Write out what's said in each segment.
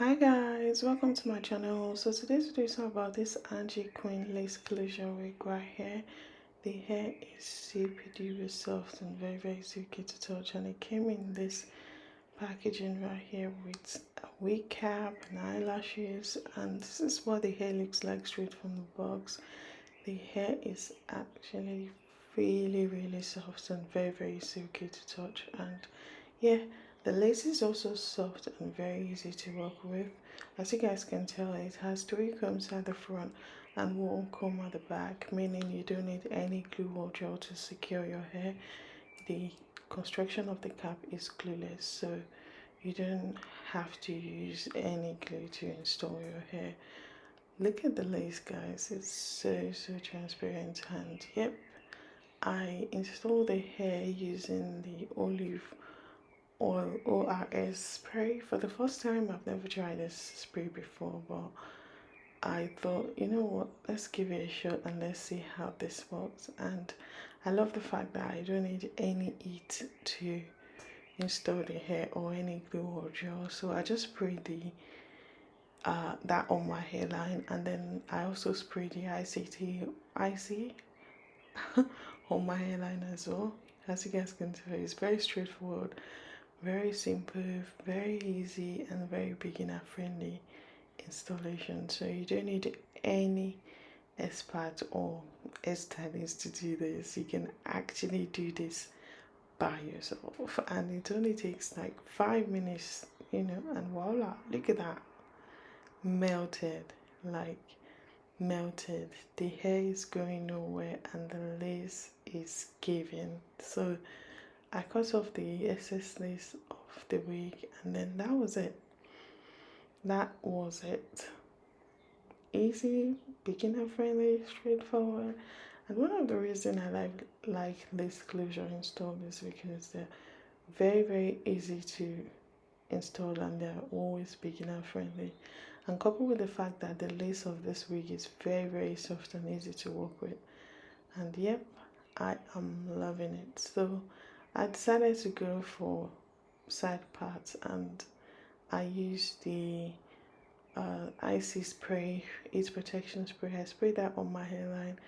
Hi guys, welcome to my channel. So today's video is all about this Angiequeen lace closure wig right here. The hair is super duper soft and very silky to touch, and it came in this packaging right here with a wig cap and eyelashes, and this is what the hair looks like straight from the box. The hair is actually really soft and very silky to touch, and yeah, the lace is also soft and very easy to work with. As you guys can tell, it has 3 combs at the front and 1 comb at the back, meaning you don't need any glue or gel to secure your hair. The construction of the cap is glueless, so you don't have to use any glue to install your hair. Look at the lace, guys. It's so transparent, and yep, I installed the hair using the olive oil ORS spray. For the first time, I've never tried this spray before, but I thought, you know what, let's give it a shot and let's see how this works. And I love the fact that I don't need any heat to install the hair or any glue or gel, so I just spray the that on my hairline, and then I also spray the IC on my hairline as well. As you guys can tell, it's very straightforward, very simple, very easy, and very beginner friendly installation. So you don't need any expert or a stylist to do this. You can actually do this by yourself, and it only takes like 5 minutes, and voila, look at that, melted, like melted. The hair is going nowhere and the lace is giving. So I cut off the excess lace of the wig, and then that was it. That was it. Easy, beginner friendly, straightforward. And one of the reasons I like lace closure install is because they're very easy to install, and they're always beginner friendly. And coupled with the fact that the lace of this wig is very soft and easy to work with. And yep, I am loving it. So I decided to go for side parts, and I used the icy spray, heat protection spray. I spray that on my hairline.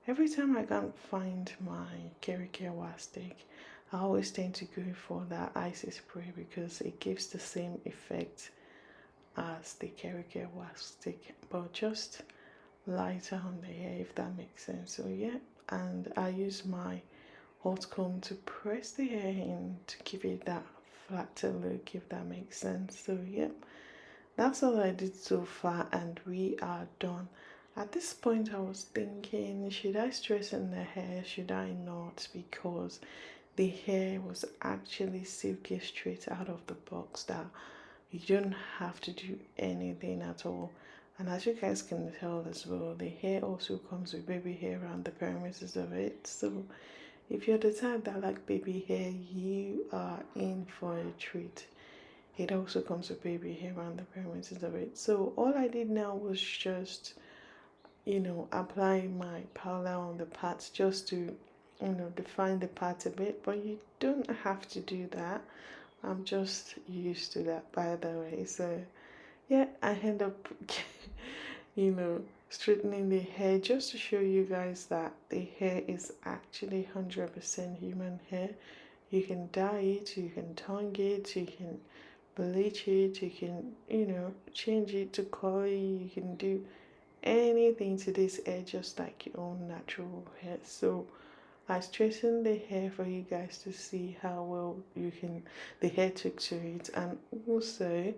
Every time I can't find my Kerry Care wax stick, I always tend to go for that icy spray because it gives the same effect as the Kerry Care wax stick, but just lighter on the hair, if that makes sense. So yeah, and I use my hot comb to press the hair in to give it that flatter look, if that makes sense. So yeah, that's all I did so far, and we are done. At this point I was thinking, should I straighten the hair, should I not, because the hair was actually silky straight out of the box, that you don't have to do anything at all. And as you guys can tell as well, the hair also comes with baby hair around the perimeters of it. So if you're the type that like baby hair, you are in for a treat. It also comes with baby hair around the perimeters of it. So all I did now was just, apply my powder on the parts, just to, define the parts a bit. But you don't have to do that. I'm just used to that, by the way. So yeah, I end up straightening the hair just to show you guys that the hair is actually 100% human hair. You can dye it, you can tongue it, you can bleach it, you can change it to curly, you can do anything to this hair just like your own natural hair. So I straightened the hair for you guys to see how well the hair took to it. And also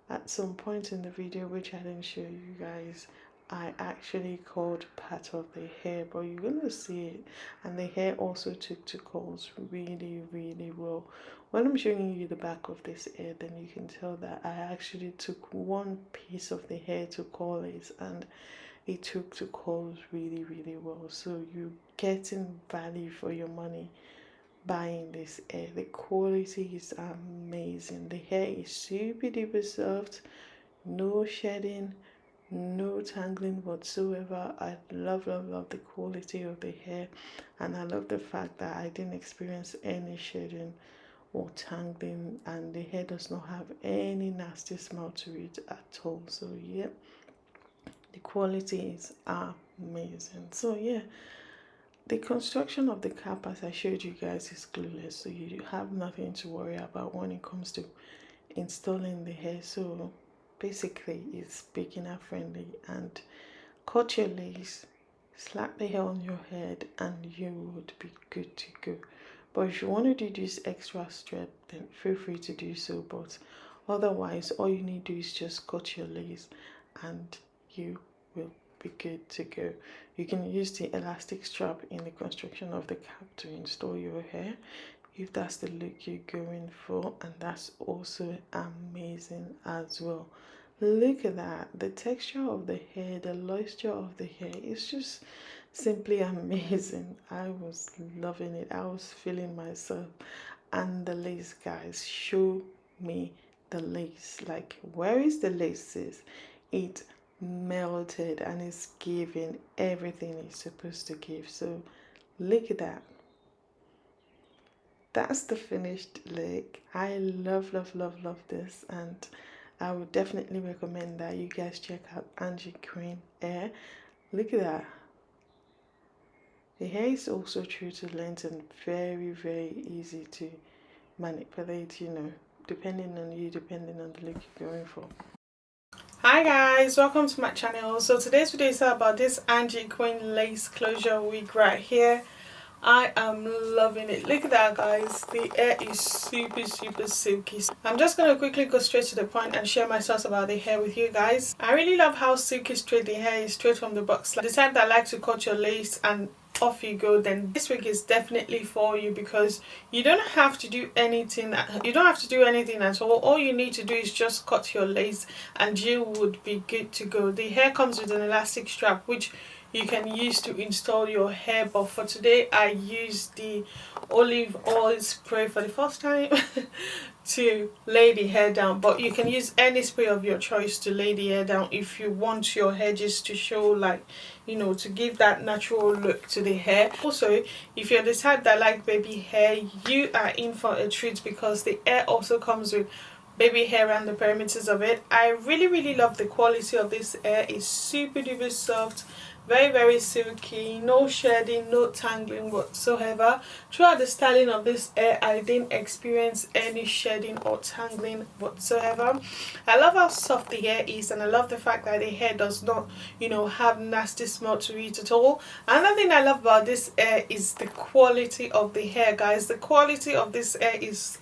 at some point in the video, which I didn't show you guys, I actually curled part of the hair, but you're gonna see it. And the hair also took to curls really well. When I'm showing you the back of this hair, then you can tell that I actually took one piece of the hair to curl it, and it took to curls really well. So you're getting value for your money buying this hair. The quality is amazing. The hair is super duper soft, no shedding, no tangling whatsoever. I love the quality of the hair, and I love the fact that I didn't experience any shedding or tangling, and the hair does not have any nasty smell to it at all. So yeah, the quality is amazing. So yeah, the construction of the cap, as I showed you guys, is glueless, so you have nothing to worry about when it comes to installing the hair. So basically it's beginner friendly, and cut your lace, slap the hair on your head, and you would be good to go. But if you want to do this extra step, then feel free to do so, but otherwise all you need to do is just cut your lace and you will be good to go. You can use the elastic strap in the construction of the cap to install your hair if that's the look you're going for, and that's also amazing as well. Look at that, the texture of the hair, the luster of the hair is just simply amazing. I was loving it, I was feeling myself. And the lace, guys, show me the lace. Like, where is the lace, sis? It melted and it's giving everything it's supposed to give. So look at that. That's the finished look. I love this, and I would definitely recommend that you guys check out Angiequeen hair. Look at that. The hair is also true to length and very easy to manipulate, you know, depending on you, depending on the look you're going for. Hi guys, welcome to my channel. So today's video is about this Angiequeen lace closure wig right here. I am loving it. Look at that, guys. The hair is super silky. I'm just going to quickly go straight to the point and share my thoughts about the hair with you guys. I really love how silky straight the hair is, straight from the box. Like the type that like to cut your lace and off you go, then this wig is definitely for you, because you don't have to do anything. You don't have to do anything at all you need to do is just cut your lace and you would be good to go. The hair comes with an elastic strap which you can use to install your hair, but for today I used the olive oil spray for the first time to lay the hair down. But you can use any spray of your choice to lay the hair down if you want your hair just to show, like, you know, to give that natural look to the hair. Also, if you're the type that like baby hair, you are in for a treat, because the hair also comes with baby hair around the perimeters of it. I really love the quality of this hair. It's super duper soft, very silky, no shedding, no tangling whatsoever. Throughout the styling of this hair, I didn't experience any shedding or tangling whatsoever. I love how soft the hair is, and I love the fact that the hair does not, you know, have nasty smell to it at all. Another thing I love about this hair is the quality of the hair, guys. The quality of this hair is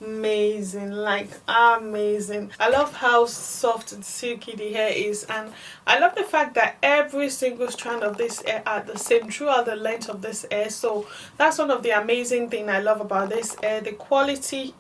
amazing, like amazing. I love how soft and silky the hair is, and I love the fact that every single strand of this hair are the same throughout the length of this hair. So that's one of the amazing thing I love about this hair. The quality,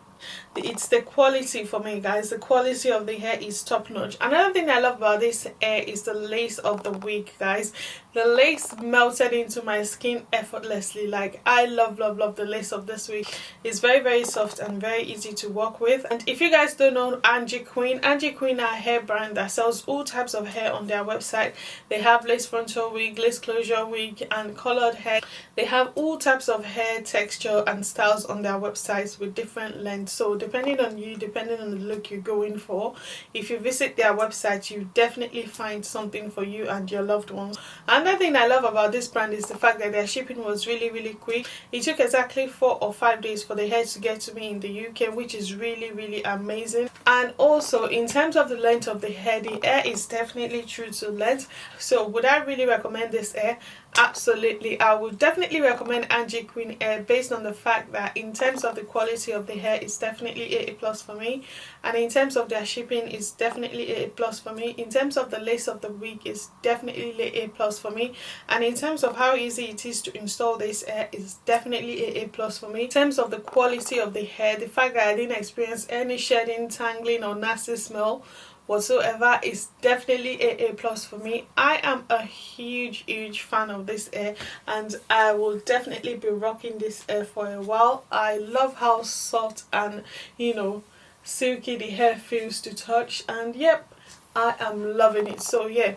it's the quality for me, guys. The quality of the hair is top notch. Another thing I love about this hair is the lace of the wig, guys. The lace melted into my skin effortlessly. Like, I love the lace of this wig. It's very soft and very easy to work with. And if you guys don't know Angiequeen are a hair brand that sells all types of hair on their website. They have lace frontal wig, lace closure wig, and colored hair. They have all types of hair texture and styles on their websites with different lengths. So depending on you, depending on the look you're going for, if you visit their website, you definitely find something for you and your loved ones. Another thing I love about this brand is the fact that their shipping was really quick. It took exactly 4 or 5 days for the hair to get to me in the UK, which is really amazing. And also, in terms of the length of the hair is definitely true to length. So would I really recommend this hair? Absolutely. I would definitely recommend Angiequeen hair, based on the fact that in terms of the quality of the hair, it's definitely A+ for me, and in terms of their shipping, it's definitely A+ for me. In terms of the lace of the wig, it's definitely A+ for me, and in terms of how easy it is to install this hair, is definitely A+ for me. In terms of the quality of the hair, the fact that I didn't experience any shedding, tangling, or nasty smell whatsoever is definitely A+ for me. I am a huge fan of this hair, and I will definitely be rocking this hair for a while. I love how soft and, you know, silky the hair feels to touch, and yep, I am loving it. So yeah,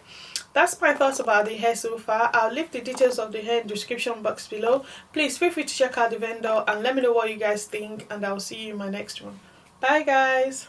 that's my thoughts about the hair so far. I'll leave the details of the hair in the description box below. Please feel free to check out the vendor and let me know what you guys think, and I'll see you in my next one. Bye guys.